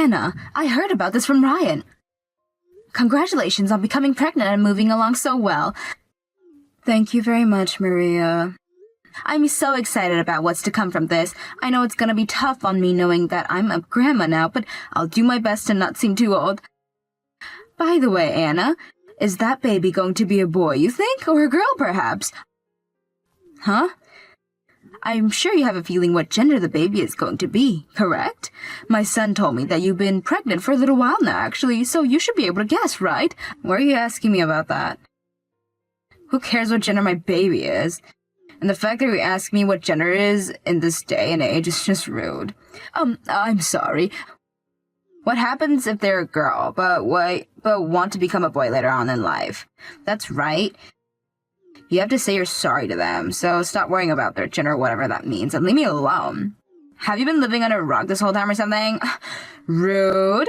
Anna, I heard about this from Ryan. Congratulations on becoming pregnant and moving along so well. Thank you very much, Maria. I'm so excited about what's to come from this. I know it's gonna be tough on me knowing that I'm a grandma now, but I'll do my best to not seem too old. By the way, Anna, is that baby going to be a boy, you think, or a girl, perhaps? Huh? I'm sure you have a feeling what gender the baby is going to be, correct? My son told me that you've been pregnant for a little while now, actually, so you should be able to guess, right? Why are you asking me about that? Who cares what gender my baby is? And the fact that you ask me what gender is in this day and age is just rude. I'm sorry. What happens if they're a girl, but want to become a boy later on in life? That's right. You have to say you're sorry to them, so stop worrying about their gender or whatever that means, and leave me alone. Have you been living under a rock this whole time or something? Rude.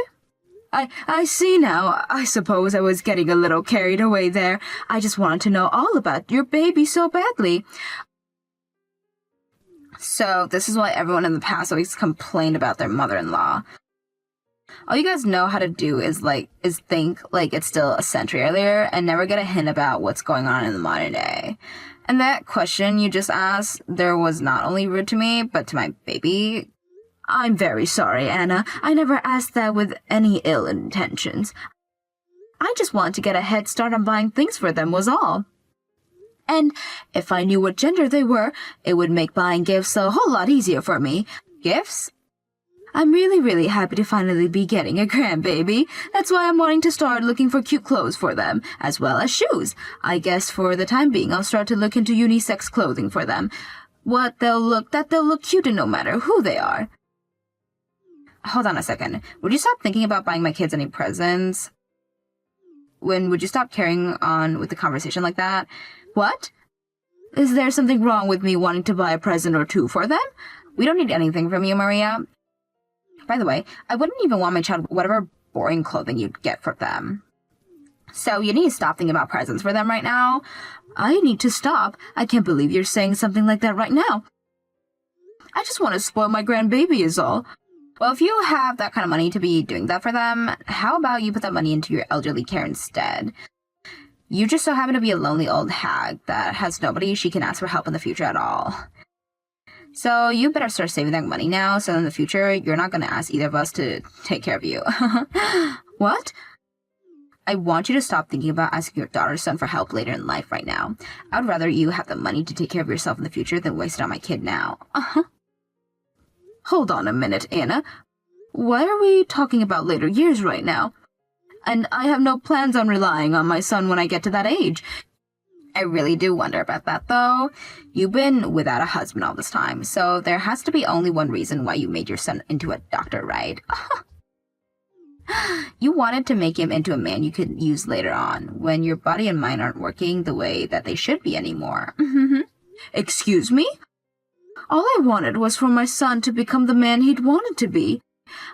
I see now. I suppose I was getting a little carried away there. I just wanted to know all about your baby so badly. So, this is why everyone in the past always complained about their mother-in-law. All you guys know how to do is think like it's still a century earlier and never get a hint about what's going on in the modern day. And that question you just asked, there was not only rude to me, but to my baby. I'm very sorry, Anna. I never asked that with any ill intentions. I just wanted to get a head start on buying things for them was all. And if I knew what gender they were, it would make buying gifts a whole lot easier for me. Gifts? I'm really happy to finally be getting a grandbaby. That's why I'm wanting to start looking for cute clothes for them, as well as shoes. I guess for the time being, I'll start to look into unisex clothing for them. They'll look cute no matter who they are. Hold on a second. Would you stop thinking about buying my kids any presents? Would you stop carrying on with the conversation like that? What? Is there something wrong with me wanting to buy a present or two for them? We don't need anything from you, Maria. By the way, I wouldn't even want my child whatever boring clothing you'd get for them. So you need to stop thinking about presents for them right now. I need to stop. I can't believe you're saying something like that right now. I just want to spoil my grandbaby is all. Well, if you have that kind of money to be doing that for them, how about you put that money into your elderly care instead? You just so happen to be a lonely old hag that has nobody she can ask for help in the future at all. So you better start saving that money now, so in the future, you're not going to ask either of us to take care of you. What? I want you to stop thinking about asking your daughter or son for help later in life right now. I would rather you have the money to take care of yourself in the future than waste it on my kid now. Hold on a minute, Anna. Why are we talking about later years right now? And I have no plans on relying on my son when I get to that age. I really do wonder about that, though. You've been without a husband all this time, so there has to be only one reason why you made your son into a doctor, right? You wanted to make him into a man you could use later on, when your body and mind aren't working the way that they should be anymore. Excuse me? All I wanted was for my son to become the man he'd wanted to be.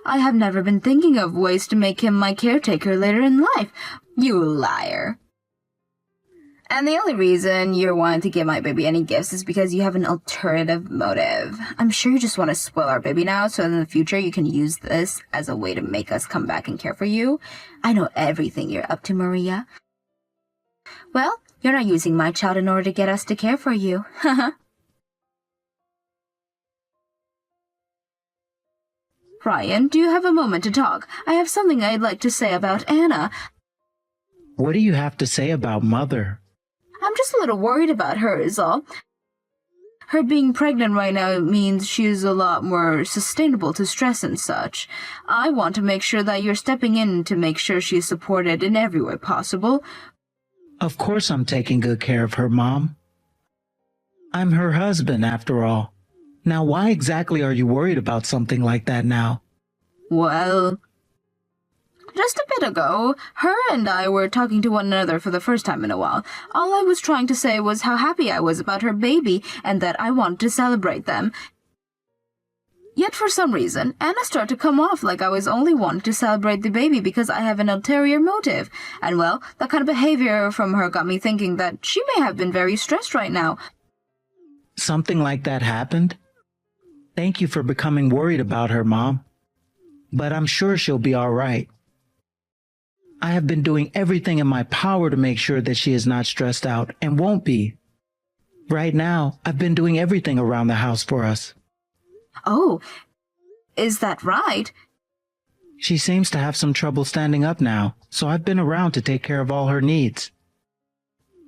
I have never been thinking of ways to make him my caretaker later in life. You liar. And the only reason you're wanting to give my baby any gifts is because you have an alternative motive. I'm sure you just want to spoil our baby now, so in the future you can use this as a way to make us come back and care for you. I know everything you're up to, Maria. Well, you're not using my child in order to get us to care for you. Ryan, do you have a moment to talk? I have something I'd like to say about Anna. What do you have to say about Mother? I'm just a little worried about her is all. Her being pregnant right now means she's a lot more sustainable to stress and such. I want to make sure that you're stepping in to make sure she's supported in every way possible. Of course I'm taking good care of her, Mom. I'm her husband, after all. Now, why exactly are you worried about something like that now? Well, just a bit ago, her and I were talking to one another for the first time in a while. All I was trying to say was how happy I was about her baby and that I wanted to celebrate them. Yet for some reason, Anna started to come off like I was only wanting to celebrate the baby because I have an ulterior motive. And well, that kind of behavior from her got me thinking that she may have been very stressed right now. Something like that happened? Thank you for becoming worried about her, Mom. but I'm sure she'll be all right. I have been doing everything in my power to make sure that she is not stressed out and won't be. Right now, I've been doing everything around the house for us. Oh, is that right? She seems to have some trouble standing up now, so I've been around to take care of all her needs.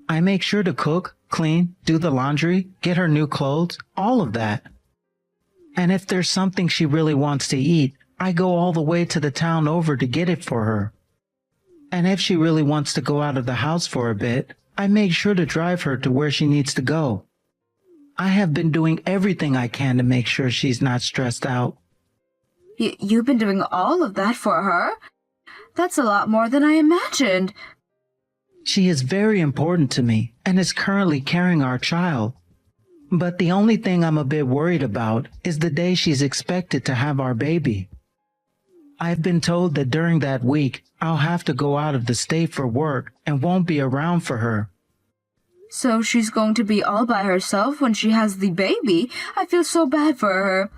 I make sure to cook, clean, do the laundry, get her new clothes, all of that. And if there's something she really wants to eat, I go all the way to the town over to get it for her. And if she really wants to go out of the house for a bit, I make sure to drive her to where she needs to go. I have been doing everything I can to make sure she's not stressed out. You've been doing all of that for her? That's a lot more than I imagined. She is very important to me and is currently carrying our child. But the only thing I'm a bit worried about is the day she's expected to have our baby. I've been told that during that week, I'll have to go out of the state for work and won't be around for her. So she's going to be all by herself when she has the baby? I feel so bad for her.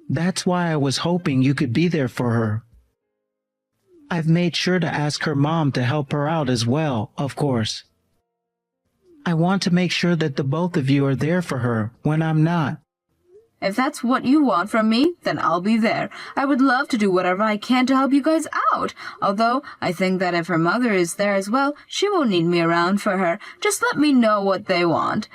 That's why I was hoping you could be there for her. I've made sure to ask her mom to help her out as well, of course. I want to make sure that the both of you are there for her when I'm not. If that's what you want from me, then I'll be there. I would love to do whatever I can to help you guys out. Although, I think that if her mother is there as well, she won't need me around for her. Just let me know what they want.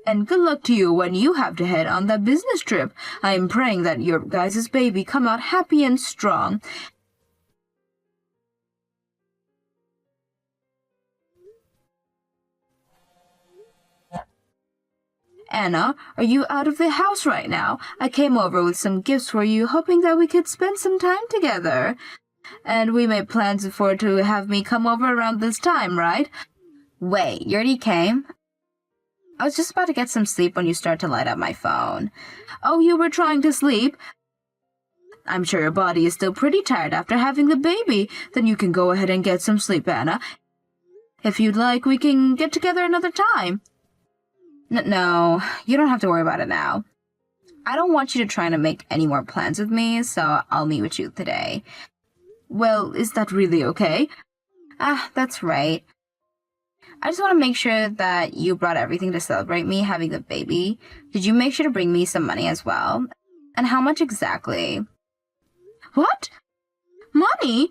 And good luck to you when you have to head on that business trip. I am praying that your guys' baby come out happy and strong. Anna, are you out of the house right now? I came over with some gifts for you, hoping that we could spend some time together. And we made plans for to have me come over around this time, right? Wait, you already came? I was just about to get some sleep when you started to light up my phone. Oh, you were trying to sleep? I'm sure your body is still pretty tired after having the baby. Then you can go ahead and get some sleep, Anna. If you'd like, we can get together another time. No, you don't have to worry about it now. I don't want you to try to make any more plans with me, so I'll meet with you today. Well, is that really okay? That's right. I just want to make sure that you brought everything to celebrate me having the baby. Did you make sure to bring me some money as well? And how much exactly? What? Money?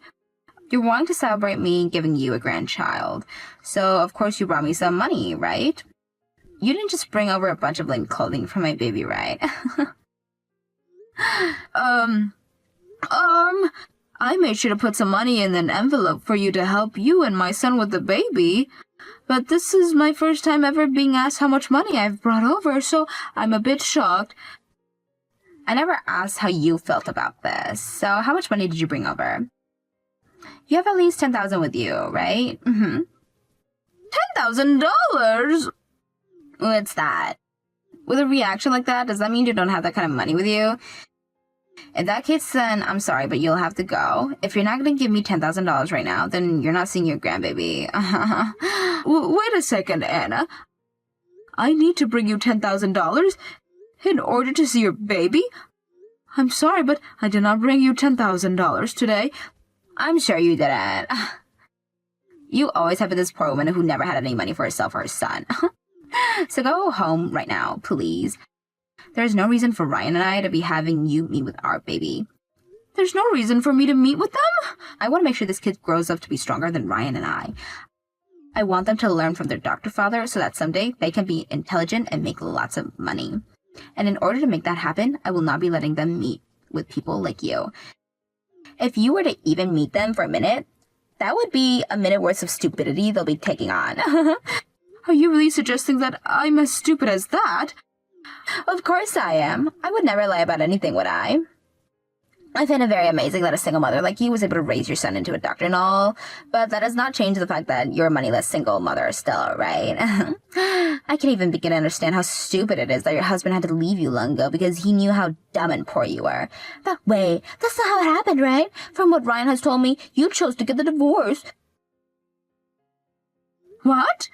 You're wanting to celebrate me giving you a grandchild. So, of course, you brought me some money, right? You didn't just bring over a bunch of lame clothing for my baby, right? I made sure to put some money in an envelope for you to help you and my son with the baby. But this is my first time ever being asked how much money I've brought over, so I'm a bit shocked. I never asked how you felt about this. So how much money did you bring over? You have at least $10,000 with you, right? Mm-hmm. $10,000? What's that? With a reaction like that, does that mean you don't have that kind of money with you? In that case, then I'm sorry, but you'll have to go. If you're not going to give me $10,000 right now, then you're not seeing your grandbaby. Wait a second, Anna. I need to bring you $10,000 in order to see your baby? I'm sorry, but I did not bring you $10,000 today. I'm sure you didn't. You always have been this poor woman who never had any money for herself or her son. So go home right now, please. There's no reason for Ryan and I to be having you meet with our baby. There's no reason for me to meet with them? I want to make sure this kid grows up to be stronger than Ryan and I. I want them to learn from their doctor father so that someday they can be intelligent and make lots of money. And in order to make that happen, I will not be letting them meet with people like you. If you were to even meet them for a minute, that would be a minute worth of stupidity they'll be taking on. Are you really suggesting that I'm as stupid as that? Of course I am. I would never lie about anything, would I? I find it very amazing that a single mother like you was able to raise your son into a doctor and all, but that does not change the fact that you're a moneyless single mother still, right? I can't even begin to understand how stupid it is that your husband had to leave you long ago because he knew how dumb and poor you were. But wait, that's not how it happened, right? From what Ryan has told me, you chose to get the divorce. What?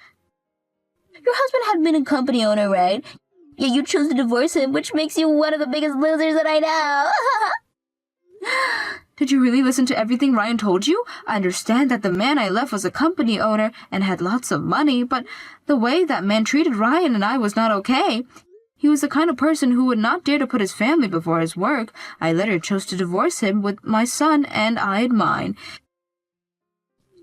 Your husband had been a company owner, right? Yet you chose to divorce him, which makes you one of the biggest losers that I know. Did you really listen to everything Ryan told you? I understand that the man I left was a company owner and had lots of money, but the way that man treated Ryan and I was not okay. He was the kind of person who would not dare to put his family before his work. I later chose to divorce him with my son, and I had mine.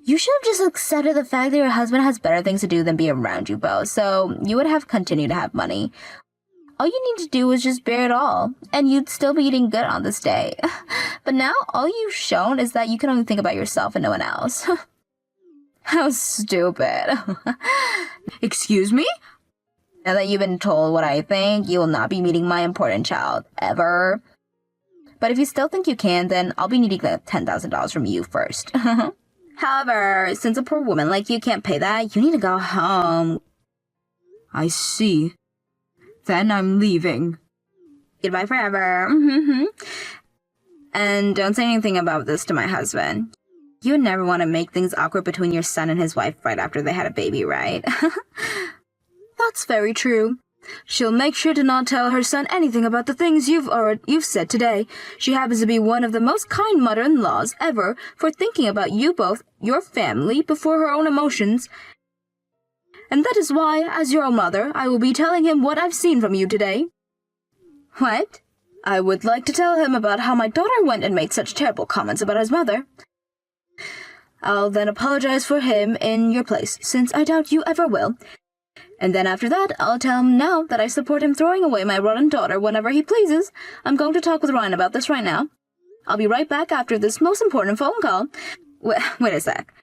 You should have just accepted the fact that your husband has better things to do than be around you both, so you would have continued to have money. All you need to do is just bear it all, and you'd still be eating good on this day. But now, all you've shown is that you can only think about yourself and no one else. How stupid. Excuse me? Now that you've been told what I think, you will not be meeting my important child, ever. But if you still think you can, then I'll be needing the $10,000 from you first. However, since a poor woman like you can't pay that, you need to go home. I see. Then I'm leaving. Goodbye forever. And don't say anything about this to my husband. You would never want to make things awkward between your son and his wife right after they had a baby, right? That's very true. She'll make sure to not tell her son anything about the things you've said today. She happens to be one of the most kind mother-in-laws ever for thinking about you both, your family, before her own emotions. And that is why, as your mother, I will be telling him what I've seen from you today. What? I would like to tell him about how my daughter went and made such terrible comments about his mother. I'll then apologize for him in your place, since I doubt you ever will. And then after that, I'll tell him now that I support him throwing away my rotten daughter whenever he pleases. I'm going to talk with Ryan about this right now. I'll be right back after this most important phone call. Wait a sec.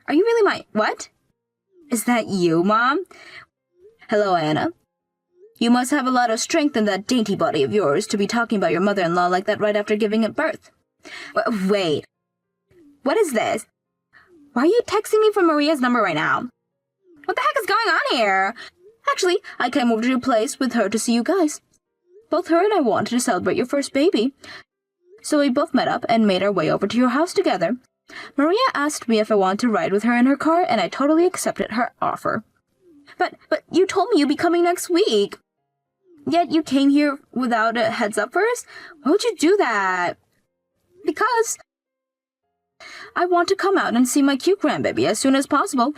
Are you really my... What? Is that you, Mom? Hello, Anna. You must have a lot of strength in that dainty body of yours to be talking about your mother-in-law like that right after giving it birth. Wait. What is this? Why are you texting me from Maria's number right now? What the heck is going on here? Actually, I came over to your place with her to see you guys. Both her and I wanted to celebrate your first baby. So we both met up and made our way over to your house together. Maria asked me if I wanted to ride with her in her car, and I totally accepted her offer. But you told me you'd be coming next week. Yet you came here without a heads up first? Why would you do that? Because I want to come out and see my cute grandbaby as soon as possible.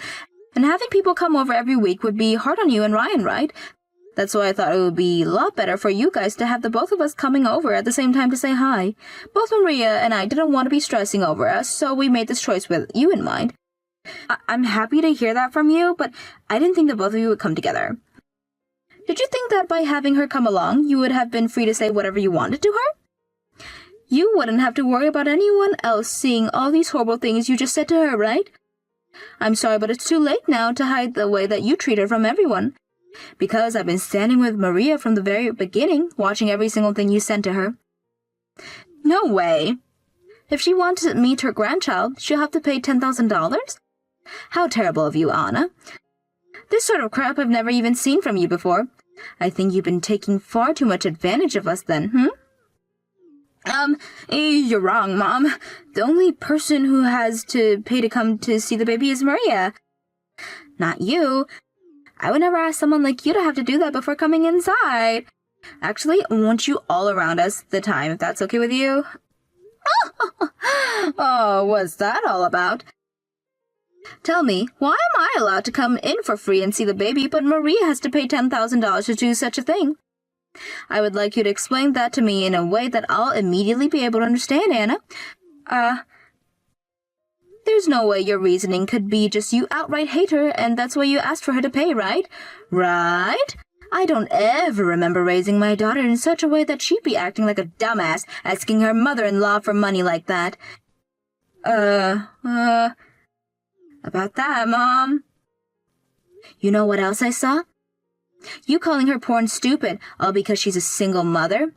And having people come over every week would be hard on you and Ryan, right? That's why I thought it would be a lot better for you guys to have the both of us coming over at the same time to say hi. Both Maria and I didn't want to be stressing over us, so we made this choice with you in mind. I'm happy to hear that from you, but I didn't think the both of you would come together. Did you think that by having her come along, you would have been free to say whatever you wanted to her? You wouldn't have to worry about anyone else seeing all these horrible things you just said to her, right? I'm sorry, but it's too late now to hide the way that you treat her from everyone. Because I've been standing with Maria from the very beginning, watching every single thing you sent to her. No way. If she wants to meet her grandchild, she'll have to pay $10,000? How terrible of you, Anna. This sort of crap I've never even seen from you before. I think you've been taking far too much advantage of us then, You're wrong, Mom. The only person who has to pay to come to see the baby is Maria. Not you. I would never ask someone like you to have to do that before coming inside. Actually, I want you all around us the time, if that's okay with you. Oh, what's that all about? Tell me, why am I allowed to come in for free and see the baby, but Maria has to pay $10,000 to do such a thing? I would like you to explain that to me in a way that I'll immediately be able to understand, Anna. There's no way your reasoning could be just you outright hate her, and that's why you asked for her to pay, right? Right? I don't ever remember raising my daughter in such a way that she'd be acting like a dumbass, asking her mother-in-law for money like that. About that, Mom. You know what else I saw? You calling her poor and stupid, all because she's a single mother.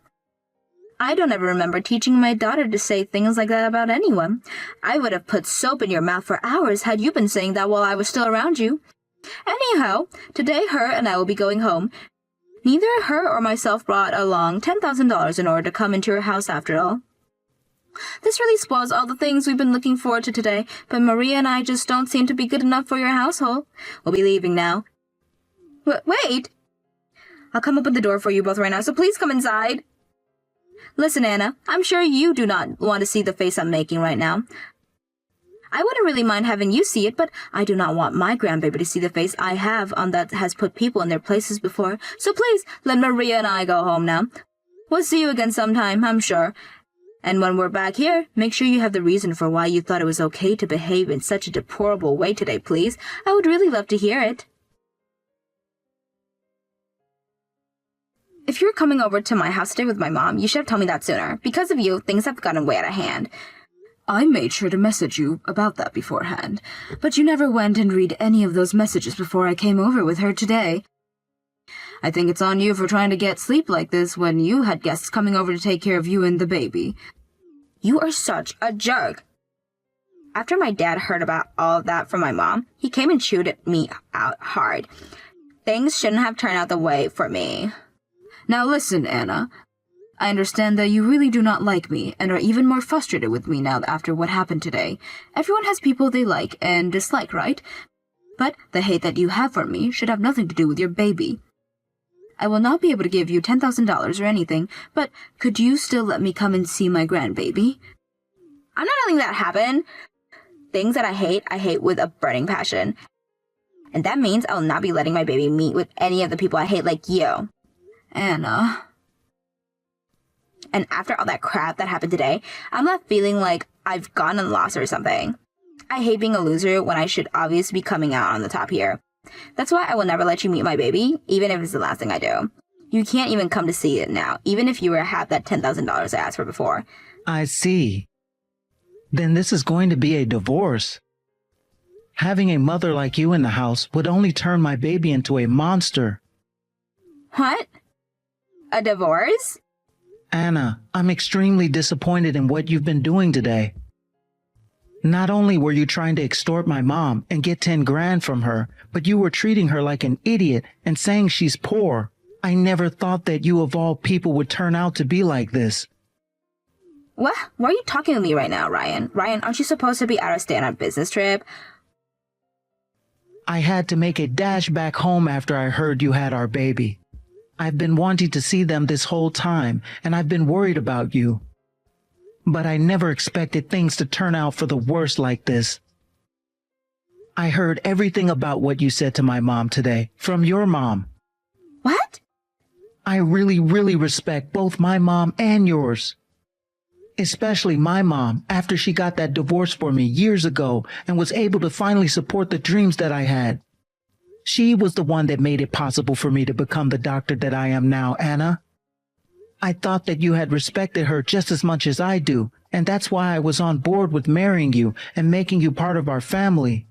I don't ever remember teaching my daughter to say things like that about anyone. I would have put soap in your mouth for hours had you been saying that while I was still around you. Anyhow, today her and I will be going home. Neither her or myself brought along $10,000 in order to come into your house after all. This really spoils all the things we've been looking forward to today, but Maria and I just don't seem to be good enough for your household. We'll be leaving now. Wait! I'll come open the door for you both right now, so please come inside. Listen, Anna, I'm sure you do not want to see the face I'm making right now. I wouldn't really mind having you see it, but I do not want my grandbaby to see the face I have on that has put people in their places before. So please, let Maria and I go home now. We'll see you again sometime, I'm sure. And when we're back here, make sure you have the reason for why you thought it was okay to behave in such a deplorable way today, please. I would really love to hear it. If you're coming over to my house today with my mom, you should have told me that sooner. Because of you, things have gotten way out of hand. I made sure to message you about that beforehand, but you never went and read any of those messages before I came over with her today. I think it's on you for trying to get sleep like this when you had guests coming over to take care of you and the baby. You are such a jerk. After my dad heard about all of that from my mom, he came and chewed at me out hard. Things shouldn't have turned out the way for me. Now listen, Anna. I understand that you really do not like me and are even more frustrated with me now after what happened today. Everyone has people they like and dislike, right? But the hate that you have for me should have nothing to do with your baby. I will not be able to give you $10,000 or anything, but could you still let me come and see my grandbaby? I'm not letting that happen. Things that I hate with a burning passion. And that means I will not be letting my baby meet with any of the people I hate like you. Anna. And after all that crap that happened today, I'm not feeling like I've gotten lost or something. I hate being a loser when I should obviously be coming out on the top here. That's why I will never let you meet my baby, even if it's the last thing I do. You can't even come to see it now, even if you were to have that $10,000 I asked for before. I see. Then this is going to be a divorce. Having a mother like you in the house would only turn my baby into a monster. What? A divorce? Anna, I'm extremely disappointed in what you've been doing today. Not only were you trying to extort my mom and get 10 grand from her, but you were treating her like an idiot and saying she's poor. I never thought that you of all people would turn out to be like this. What? Why are you talking to me right now, Ryan? Ryan, aren't you supposed to be out of state on a business trip? I had to make a dash back home after I heard you had our baby. I've been wanting to see them this whole time, and I've been worried about you. But I never expected things to turn out for the worse like this. I heard everything about what you said to my mom today, from your mom. What? I really respect both my mom and yours. Especially my mom, after she got that divorce for me years ago and was able to finally support the dreams that I had. She was the one that made it possible for me to become the doctor that I am now, Anna. I thought that you had respected her just as much as I do, and that's why I was on board with marrying you and making you part of our family.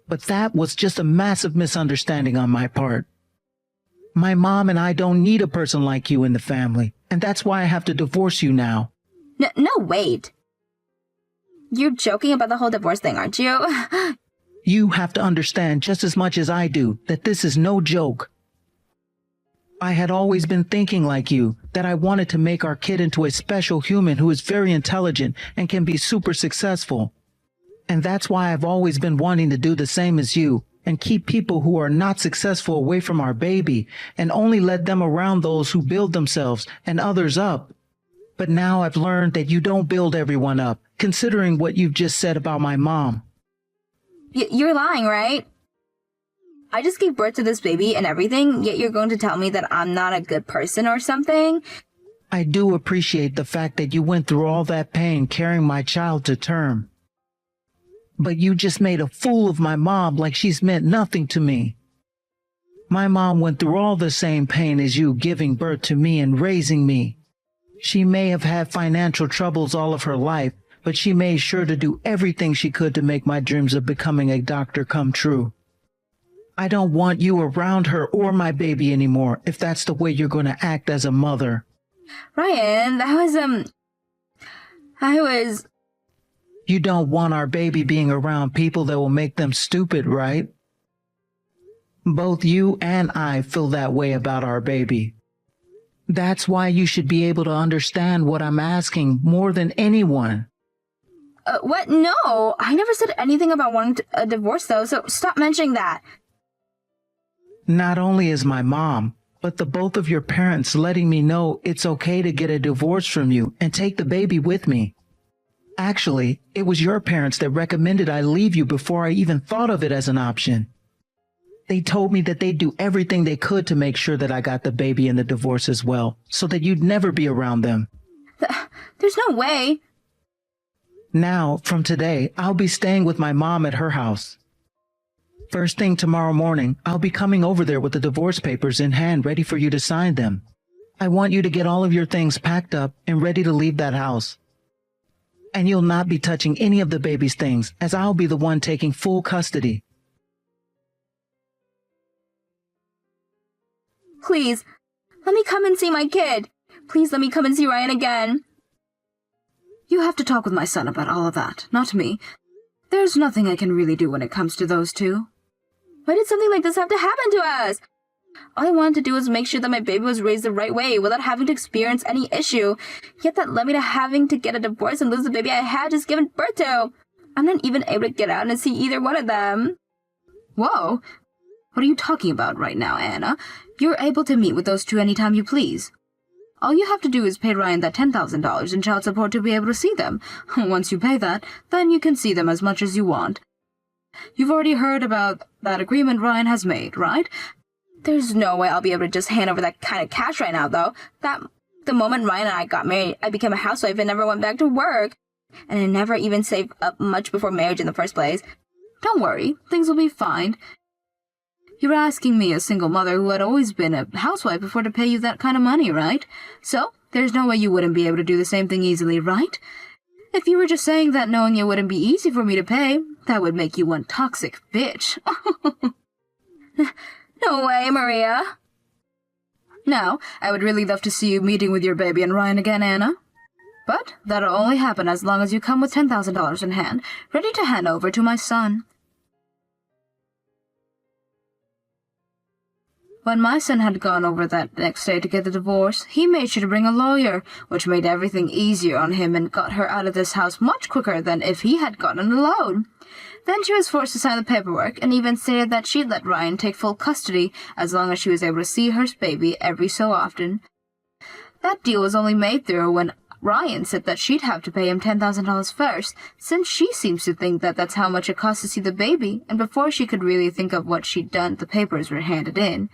But that was just a massive misunderstanding on my part. My mom and I don't need a person like you in the family, and that's why I have to divorce you now. No, wait. You're joking about the whole divorce thing, aren't you? You have to understand just as much as I do that this is no joke. I had always been thinking like you, that I wanted to make our kid into a special human who is very intelligent and can be super successful. And that's why I've always been wanting to do the same as you and keep people who are not successful away from our baby and only let them around those who build themselves and others up. But now I've learned that you don't build everyone up, considering what you've just said about my mom. You're lying, right? I just gave birth to this baby and everything, yet you're going to tell me that I'm not a good person or something? I do appreciate the fact that you went through all that pain carrying my child to term. But you just made a fool of my mom like she's meant nothing to me. My mom went through all the same pain as you giving birth to me and raising me. She may have had financial troubles all of her life, but she made sure to do everything she could to make my dreams of becoming a doctor come true. I don't want you around her or my baby anymore if that's the way you're going to act as a mother. Ryan, You don't want our baby being around people that will make them stupid, right? Both you and I feel that way about our baby. That's why you should be able to understand what I'm asking more than anyone. What? No, I never said anything about wanting a divorce though, so stop mentioning that. Not only is my mom, But the both of your parents letting me know it's okay to get a divorce from you and take the baby with me. Actually, it was your parents that recommended I leave you before I even thought of it as an option. They told me that they'd do everything they could to make sure that I got the baby and the divorce as well, so that you'd never be around them. There's no way. Now, from today, I'll be staying with my mom at her house. First thing tomorrow morning, I'll be coming over there with the divorce papers in hand ready for you to sign them. I want you to get all of your things packed up and ready to leave that house. And you'll not be touching any of the baby's things, as I'll be the one taking full custody. Please, let me come and see my kid. Please let me come and see Ryan again. You have to talk with my son about all of that, not me. There's nothing I can really do when it comes to those two. Why did something like this have to happen to us? All I wanted to do was make sure that my baby was raised the right way without having to experience any issue. Yet that led me to having to get a divorce and lose the baby I had just given birth to. I'm not even able to get out and see either one of them. Whoa. What are you talking about right now, Anna? You're able to meet with those two anytime you please. All you have to do is pay Ryan that $10,000 in child support to be able to see them. Once you pay that, then you can see them as much as you want. You've already heard about that agreement Ryan has made, right? There's no way I'll be able to just hand over that kind of cash right now, though. The moment Ryan and I got married, I became a housewife and never went back to work. And I never even saved up much before marriage in the first place. Don't worry, things will be fine. You're asking me, a single mother who had always been a housewife before, to pay you that kind of money, right? So, there's no way you wouldn't be able to do the same thing easily, right? If you were just saying that knowing it wouldn't be easy for me to pay, that would make you one toxic bitch. No way, Maria. Now, I would really love to see you meeting with your baby and Ryan again, Anna. But that'll only happen as long as you come with $10,000 in hand, ready to hand over to my son. When my son had gone over that next day to get the divorce, he made sure to bring a lawyer, which made everything easier on him and got her out of this house much quicker than if he had gotten a loan. Then she was forced to sign the paperwork and even stated that she'd let Ryan take full custody as long as she was able to see her baby every so often. That deal was only made through when Ryan said that she'd have to pay him $10,000 first, since she seems to think that that's how much it costs to see the baby, and before she could really think of what she'd done, the papers were handed in.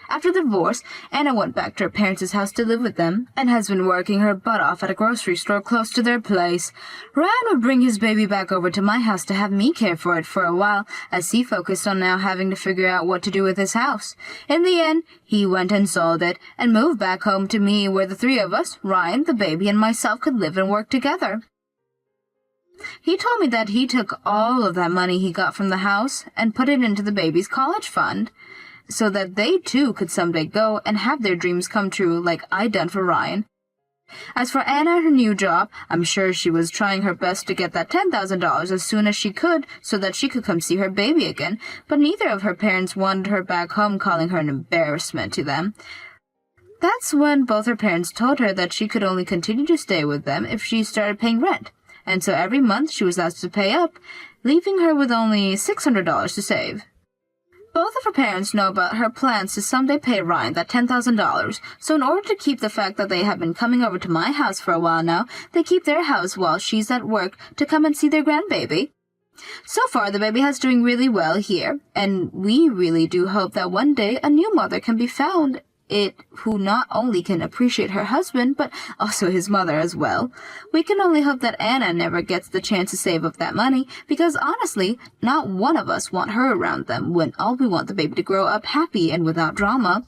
After the divorce, Anna went back to her parents' house to live with them, and has been working her butt off at a grocery store close to their place. Ryan would bring his baby back over to my house to have me care for it for a while, as he focused on now having to figure out what to do with his house. In the end, he went and sold it, and moved back home to me, where the three of us, Ryan, the baby, and myself, could live and work together. He told me that he took all of that money he got from the house and put it into the baby's college fund, so that they too could someday go and have their dreams come true like I'd done for Ryan. As for Anna and her new job, I'm sure she was trying her best to get that $10,000 as soon as she could so that she could come see her baby again, but neither of her parents wanted her back home, calling her an embarrassment to them. That's when both her parents told her that she could only continue to stay with them if she started paying rent, and so every month she was asked to pay up, leaving her with only $600 to save. Both of her parents know about her plans to someday pay Ryan that $10,000, so in order to keep the fact that they have been coming over to my house for a while now, they keep their house while she's at work to come and see their grandbaby. So far, the baby has doing really well here, and we really do hope that one day a new mother can be found who not only can appreciate her husband, but also his mother as well. We can only hope that Anna never gets the chance to save up that money, because honestly, not one of us want her around them when all we want the baby to grow up happy and without drama.